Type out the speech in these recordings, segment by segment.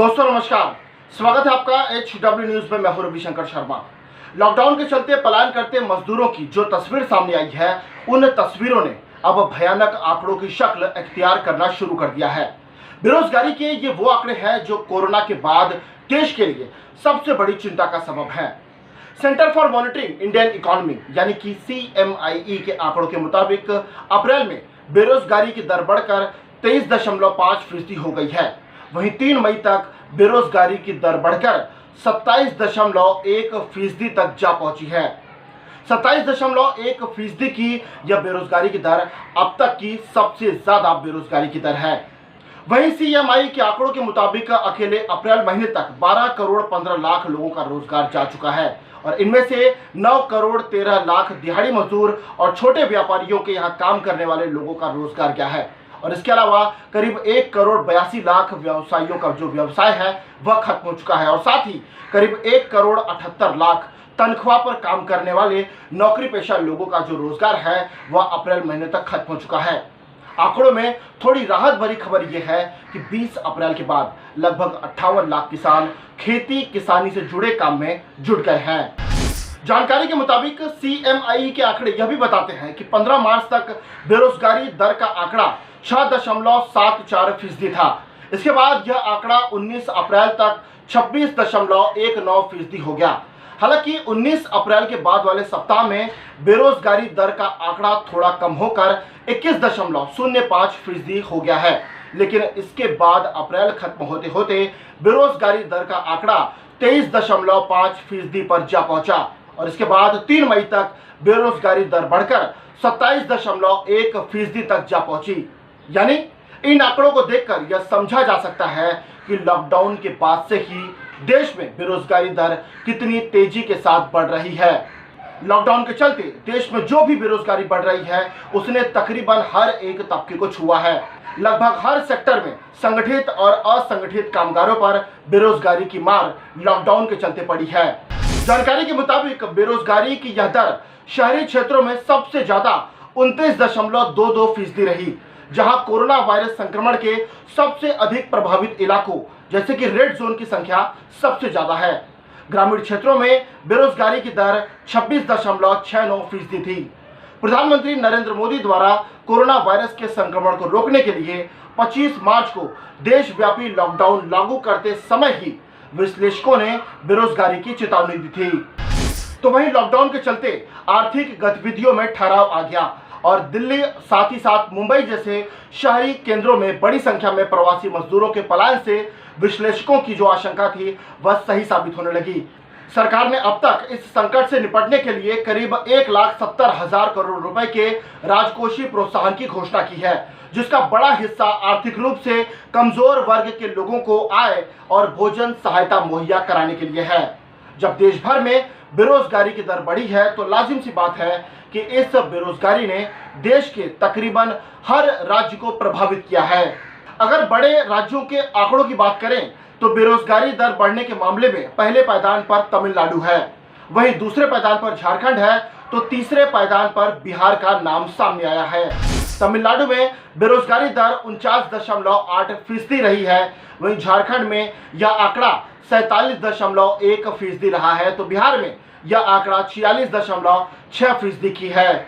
दोस्तों नमस्कार, स्वागत है आपका HW न्यूज में। मैं हूं रविशंकर शर्मा। लॉकडाउन के चलते पलायन करते मजदूरों की जो तस्वीर सामने आई है, उन तस्वीरों ने अब भयानक आंकड़ों की शक्ल इख्तियार करना शुरू कर दिया है। बेरोजगारी के ये वो आंकड़े हैं जो कोरोना के बाद देश के लिए सबसे बड़ी चिंता का सबब है। Centre for monitoring Indian economy यानी कि CMIE के आंकड़ों के मुताबिक अप्रैल में बेरोजगारी की दर बढ़कर 23.5% हो गई है। वहीं 3 मई तक बेरोजगारी की दर बढ़कर 27.1% तक जा पहुंची है। 27.1% की यह बेरोजगारी की दर अब तक की सबसे ज्यादा बेरोजगारी की दर है। वहीं CMI के आंकड़ों के मुताबिक अकेले अप्रैल महीने तक 12 करोड़ 15 लाख लोगों का रोजगार जा चुका है और इनमें से 9 करोड़ 13 लाख दिहाड़ी मजदूर और छोटे व्यापारियों के यहाँ काम करने वाले लोगों का रोजगार गया है। और इसके अलावा करीब 1 करोड़ 82 लाख व्यवसायियों का जो व्यवसाय है वह खत्म हो चुका है और साथ ही करीब 1 करोड़ 78 लाख तनख्वाह पर काम करने वाले नौकरी पेशा लोगों का जो रोजगार है वह अप्रैल महीने तक खत्म हो चुका है। आंकड़ों में थोड़ी राहत भरी खबर यह है कि 20 अप्रैल के बाद लगभग 58 लाख किसान खेती किसानी से जुड़े काम में जुट गए हैं। जानकारी के मुताबिक CMI के आंकड़े यह भी बताते हैं कि 15 मार्च तक बेरोजगारी दर का आंकड़ा 6.74% था। इसके बाद यह आंकड़ा 19 अप्रैल तक 26.19% हो गया। हालांकि 19 अप्रैल के बाद वाले सप्ताह में बेरोजगारी दर का आंकड़ा थोड़ा कम होकर 21.05% हो गया है, लेकिन इसके बाद अप्रैल खत्म होते होते बेरोजगारी दर का आंकड़ा 23.5% पर जा पहुंचा और इसके बाद 3 मई तक बेरोजगारी दर बढ़कर 27.1% तक जा पहुंची। यानी इन आंकड़ों को देखकर यह समझा जा सकता है कि लॉकडाउन के बाद से ही देश में बेरोजगारी दर कितनी तेजी के साथ बढ़ रही है। लॉकडाउन के चलते देश में जो भी बेरोजगारी बढ़ रही है उसने तकरीबन हर एक तबके को छुआ है। लगभग हर सेक्टर में संगठित और असंगठित कामगारों पर बेरोजगारी की मार लॉकडाउन के चलते पड़ी है। जानकारी के मुताबिक बेरोजगारी की यह दर शहरी क्षेत्रों में सबसे ज्यादा 29.22% रही, जहां कोरोना वायरस संक्रमण के सबसे अधिक प्रभावित इलाकों जैसे कि रेड जोन की संख्या सबसे ज्यादा है। ग्रामीण क्षेत्रों में बेरोजगारी की दर 26.69% थी। प्रधानमंत्री नरेंद्र मोदी द्वारा कोरोना वायरस के संक्रमण को रोकने के लिए 25 मार्च को देशव्यापी लॉकडाउन लागू करते समय ही विश्लेषकों ने बेरोजगारी की चेतावनी दी थी। तो वहीं लॉकडाउन के चलते आर्थिक गतिविधियों में ठहराव आ गया और दिल्ली साथ ही साथ मुंबई जैसे शहरी केंद्रों में बड़ी संख्या में प्रवासी मजदूरों के पलायन से विश्लेषकों की जो आशंका थी वह सही साबित होने लगी। सरकार ने अब तक इस संकट से निपटने के लिए करीब 1,70,000 करोड़ रुपए के राजकोषीय प्रोत्साहन की घोषणा की है, जिसका बड़ा हिस्सा आर्थिक रूप से कमजोर वर्ग के लोगों को आय और भोजन सहायता मुहैया कराने के लिए है। जब देश भर में बेरोजगारी की दर बढ़ी है तो लाजिम सी बात है कि इस बेरोजगारी ने देश के तकरीबन हर राज्य को प्रभावित किया है। अगर बड़े राज्यों के आंकड़ों की बात करें तो बेरोजगारी दर बढ़ने के मामले में पहले पायदान पर तमिलनाडु है, वहीं दूसरे पायदान पर झारखंड है तो तीसरे पायदान पर बिहार का नाम सामने आया है। तमिलनाडु में बेरोजगारी दर 49.8% रही है, वहीं झारखंड में यह आंकड़ा 47.1% रहा है तो बिहार में यह आंकड़ा 46.6% की है।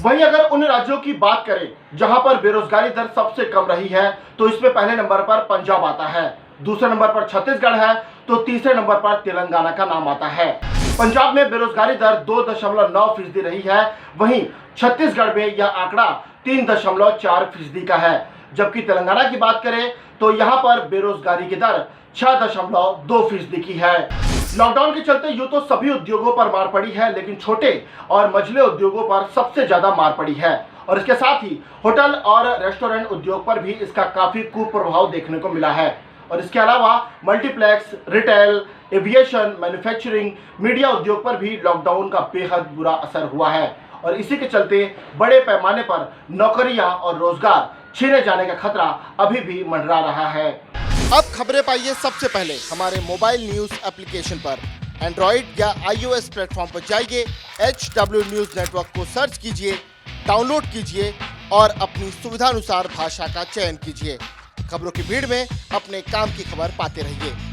वहीं अगर उन राज्यों की बात करें जहां पर बेरोजगारी दर सबसे कम रही है तो इसमें पहले नंबर पर पंजाब आता है, दूसरे नंबर पर छत्तीसगढ़ है तो तीसरे नंबर पर तेलंगाना का नाम आता है। पंजाब में बेरोजगारी दर 2.9% रही है, वहीं छत्तीसगढ़ में यह आंकड़ा 3.4% का है, जबकि तेलंगाना की बात करें तो यहाँ पर बेरोजगारी की दर 6.2% की है। लॉकडाउन के चलते यूं तो सभी उद्योगों पर मार पड़ी है, लेकिन छोटे और मझले उद्योगों पर सबसे ज्यादा मार पड़ी है और इसके साथ ही होटल और रेस्टोरेंट उद्योग पर भी इसका काफी कुप्रभाव देखने को मिला है। और इसके अलावा multiplex, retail, aviation, manufacturing, media उद्योग पर भी लॉकडाउन का बेहद बुरा असर हुआ है और इसी के चलते बड़े पैमाने पर नौकरियां और रोजगार छीने जाने का खतरा अभी भी मंडरा रहा है। अब खबरें पाइए सबसे पहले हमारे मोबाइल न्यूज एप्लीकेशन पर। एंड्रॉइड या iOS प्लेटफॉर्म पर जाइए, HW न्यूज नेटवर्क को सर्च कीजिए, डाउनलोड कीजिए और अपनी सुविधानुसार भाषा का चयन कीजिए। खबरों की भीड़ में अपने काम की खबर पाते रहिए।